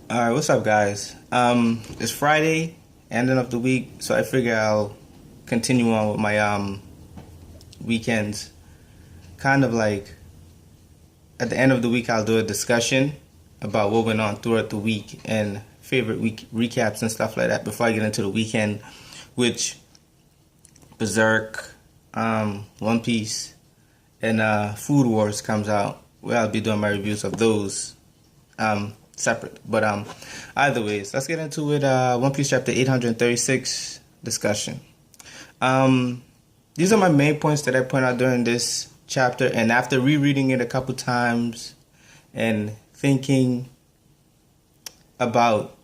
All right, what's up, guys? It's Friday, ending of the week, so I figure I'll continue on with my weekends. Kind of like at the end of the week, I'll do a discussion about what went on throughout the week and favorite week recaps and stuff like that before I get into the weekend, which Berserk, One Piece, and Food Wars comes out. Where I'll be doing my reviews of those. Separate. But either ways, let's get into it. One Piece chapter 836 discussion. These are my main points that I point out during this chapter, and after rereading it a couple times and thinking about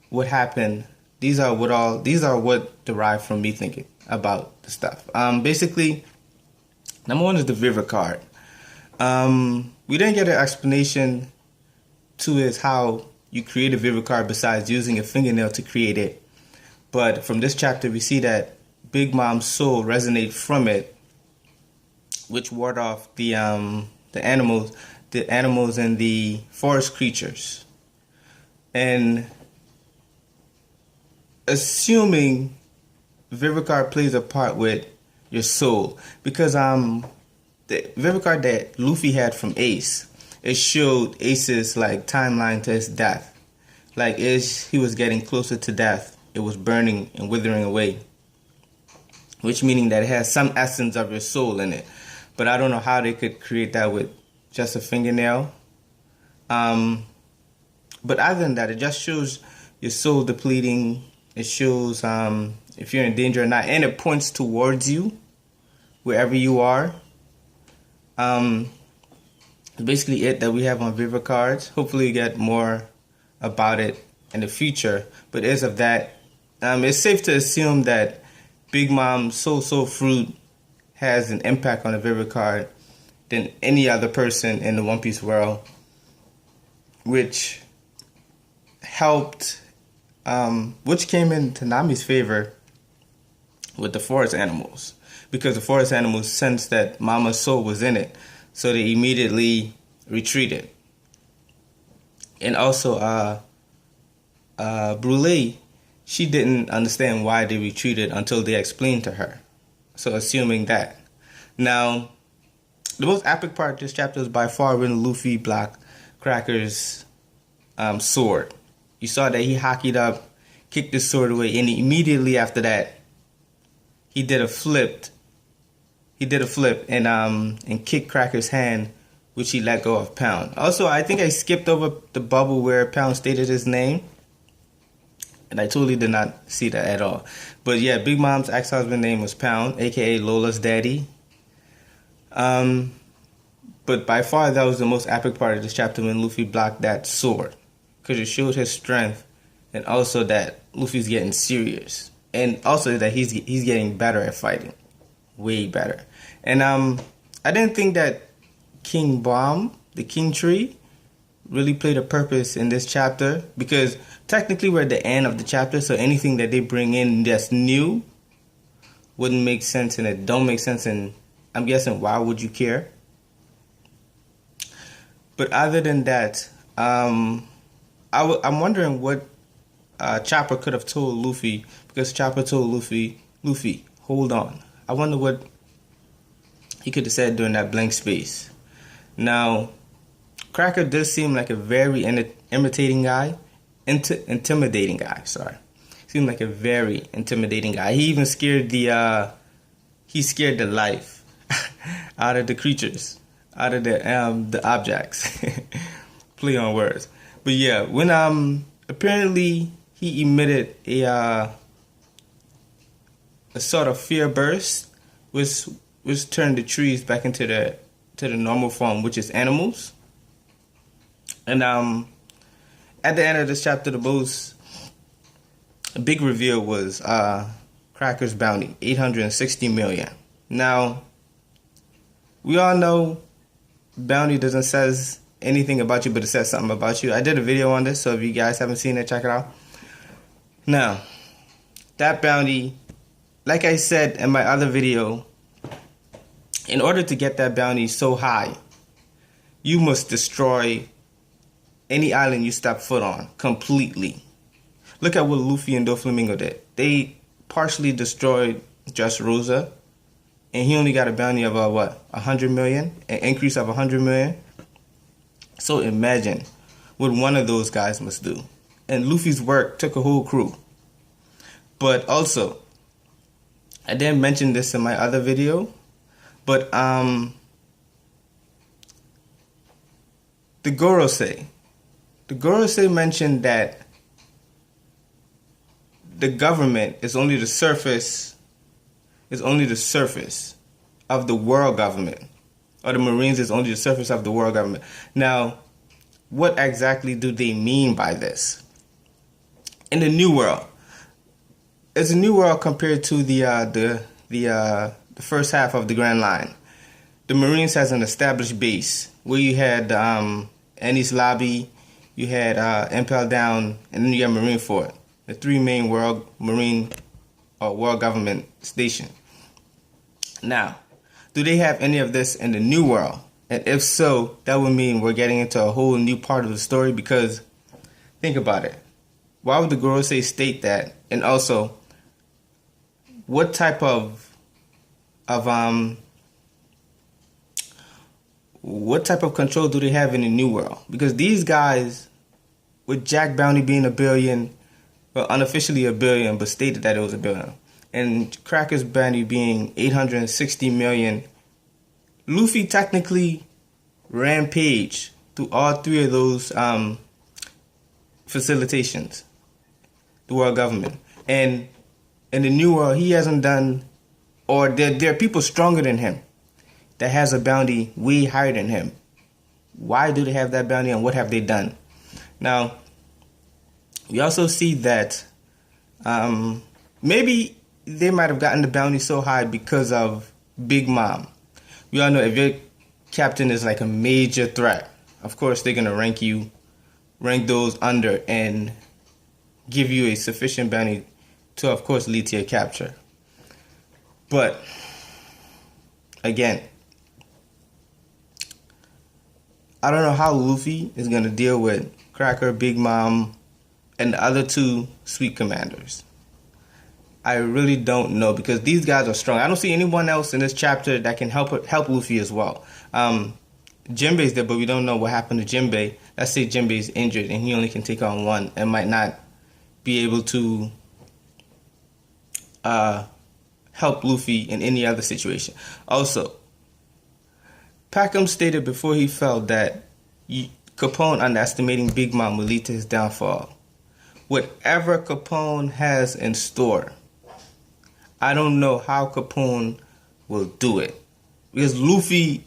what happened, these are what derived from me thinking about the stuff. Basically, number one is the Vivid card. We didn't get an explanation to is how you create a Vivid card besides using a fingernail to create it. But from this chapter, we see that Big Mom's soul resonates from it, which ward off the animals and the forest creatures. And assuming Vivid card plays a part with your soul, because the Vivid card that Luffy had from Ace, it showed Ace's like timeline to his death. Like as he was getting closer to death, it was burning and withering away. Which meaning that it has some essence of your soul in it. But I don't know how they could create that with just a fingernail. But other than that, it just shows your soul depleting. It shows if you're in danger or not. And it points towards you, wherever you are. Basically it that we have on Vivid cards. Hopefully you get more about it in the future. But as of that, it's safe to assume that Big Mom's Soul Fruit has an impact on the Vivid card than any other person in the One Piece world, which helped, which came into Nami's favor with the forest animals, because the forest animals sensed that Mama's soul was in it. So they immediately retreated. And also, Brûlé, she didn't understand why they retreated until they explained to her. So assuming that. Now, the most epic part of this chapter is by far when Luffy blocked Cracker's sword. You saw that he hockeyed up, kicked his sword away, and immediately after that, he did a flip and kicked Cracker's hand, which he let go of Pound. Also, I think I skipped over the bubble where Pound stated his name, and I totally did not see that at all. But yeah, Big Mom's ex-husband name was Pound, aka Lola's daddy. But by far that was the most epic part of this chapter, when Luffy blocked that sword, because it showed his strength, and also that Luffy's getting serious, and also that he's getting better at fighting. Way better. And I didn't think that King Bomb, the King Tree, really played a purpose in this chapter, because technically we're at the end of the chapter, so anything that they bring in that's new wouldn't make sense, and it don't make sense, and I'm guessing why would you care? But other than that, I'm wondering what Chopper could have told Luffy, because Chopper told Luffy, hold on. I wonder what he could have said during that blank space. Now, Cracker does seem like a very intimidating guy. Seemed like a very intimidating guy. He even scared the life out of the creatures, out of the objects. Play on words. But yeah, when apparently he emitted a sort of fear burst, which turned the trees back into the normal form, which is animals. And at the end of this chapter, the most big reveal was Cracker's bounty, 860 million. Now, we all know bounty doesn't says anything about you, but it says something about you. I did a video on this, so if you guys haven't seen it, check it out. Now, that bounty, like I said in my other video, in order to get that bounty so high, you must destroy any island you step foot on completely. Look at what Luffy and Doflamingo did. They partially destroyed Dressrosa, and he only got a bounty of 100 million, an increase of 100 million. So imagine what one of those guys must do. And Luffy's work took a whole crew. But also, I didn't mention this in my other video, but the Gorosei mentioned that the government is only the surface of the world government, or the Marines is only the surface of the world government. Now, what exactly do they mean by this? In the New World, it's a new world compared to the first half of the Grand Line. The Marines has an established base where you had Ennis Lobby, you had Impel Down, and then you have Marineford, the three main world government station. Now, do they have any of this in the New World? And if so, that would mean we're getting into a whole new part of the story, because think about it. Why would the Gorosei state that? And also, what type of control do they have in the New World? Because these guys, with Jack Bounty being $1 billion, well, unofficially $1 billion, but stated that it was $1 billion, and Cracker's bounty being 860 million, Luffy technically rampaged through all three of those facilitations, the world government. And in the New World, he hasn't done, or there are people stronger than him that has a bounty way higher than him. Why do they have that bounty, and what have they done? Now, we also see that maybe they might have gotten the bounty so high because of Big Mom. We all know if your captain is like a major threat, of course they're going to rank those under and give you a sufficient bounty to, of course, lead to your capture. But, again, I don't know how Luffy is going to deal with Cracker, Big Mom, and the other two Sweet Commanders. I really don't know, because these guys are strong. I don't see anyone else in this chapter that can help Luffy as well. Jinbei's there, but we don't know what happened to Jinbei. Let's say Jinbei's injured and he only can take on one and might not be able to help Luffy in any other situation. Also, Packham stated before he fell that Capone underestimating Big Mom will lead to his downfall. Whatever Capone has in store, I don't know how Capone will do it, because Luffy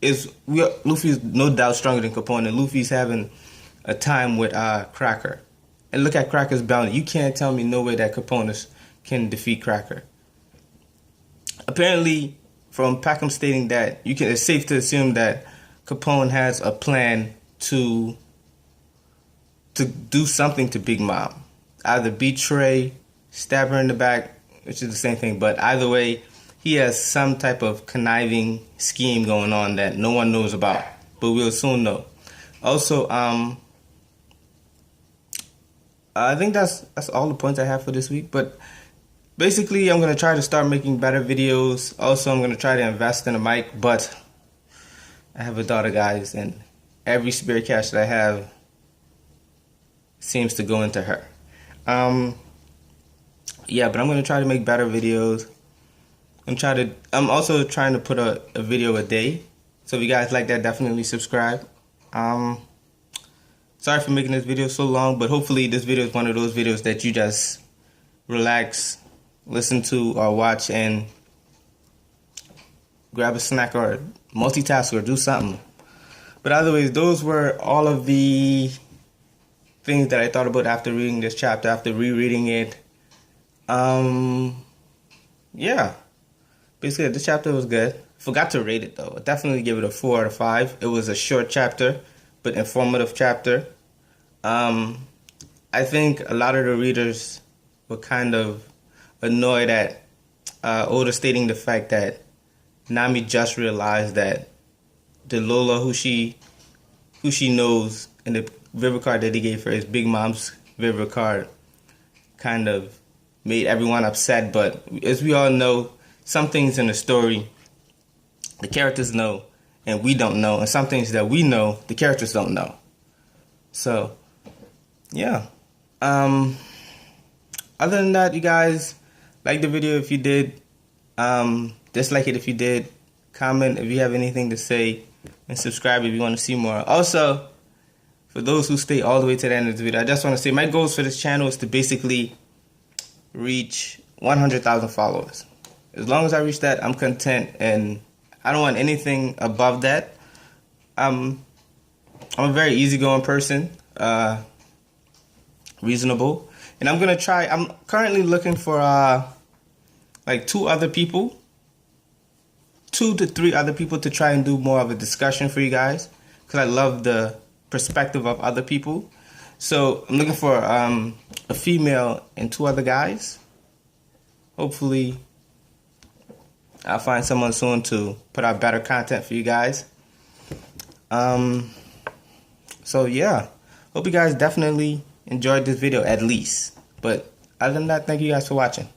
is no doubt stronger than Capone, and Luffy's having a time with Cracker. And look at Cracker's bounty. You can't tell me no way that Capone can defeat Cracker. Apparently, from Packham stating that, it's safe to assume that Capone has a plan to do something to Big Mom. Either betray, stab her in the back, which is the same thing, but either way, he has some type of conniving scheme going on that no one knows about, but we'll soon know. Also, I think that's all the points I have for this week, but basically, I'm going to try to start making better videos. Also, I'm going to try to invest in a mic, but I have a daughter, guys, and every spare cash that I have seems to go into her. Yeah, but I'm going to try to make better videos. I'm also trying to put a video a day. So if you guys like that, definitely subscribe. Sorry for making this video so long, but hopefully this video is one of those videos that you just relax, listen to, or watch, and grab a snack or multitask or do something. But either ways, those were all of the things that I thought about after reading this chapter, after rereading it. Yeah. Basically, this chapter was good. Forgot to rate it, though. I definitely give it a 4 out of 5. It was a short chapter, but informative chapter. I think a lot of the readers were kind of annoyed at Oda stating the fact that Nami just realized that the Lola who she knows and Vivid card that he gave for his Big Mom's Vivid card kind of made everyone upset. But as we all know, some things in the story the characters know and we don't know, and some things that we know the characters don't know. So yeah. Other than that, you guys, like the video if you did, dislike it if you did, comment if you have anything to say, and subscribe if you want to see more. Also, for those who stay all the way to the end of the video, I just want to say my goals for this channel is to basically reach 100,000 followers. As long as I reach that, I'm content, and I don't want anything above that. I'm a very easygoing person, reasonable, and I'm gonna try. I'm currently looking for like 2 to 3 other people to try and do more of a discussion for you guys, because I love the perspective of other people. So I'm looking for a female and 2 other guys. Hopefully I'll find someone soon to put out better content for you guys. So yeah, hope you guys definitely enjoyed this video at least. But other than that, thank you guys for watching.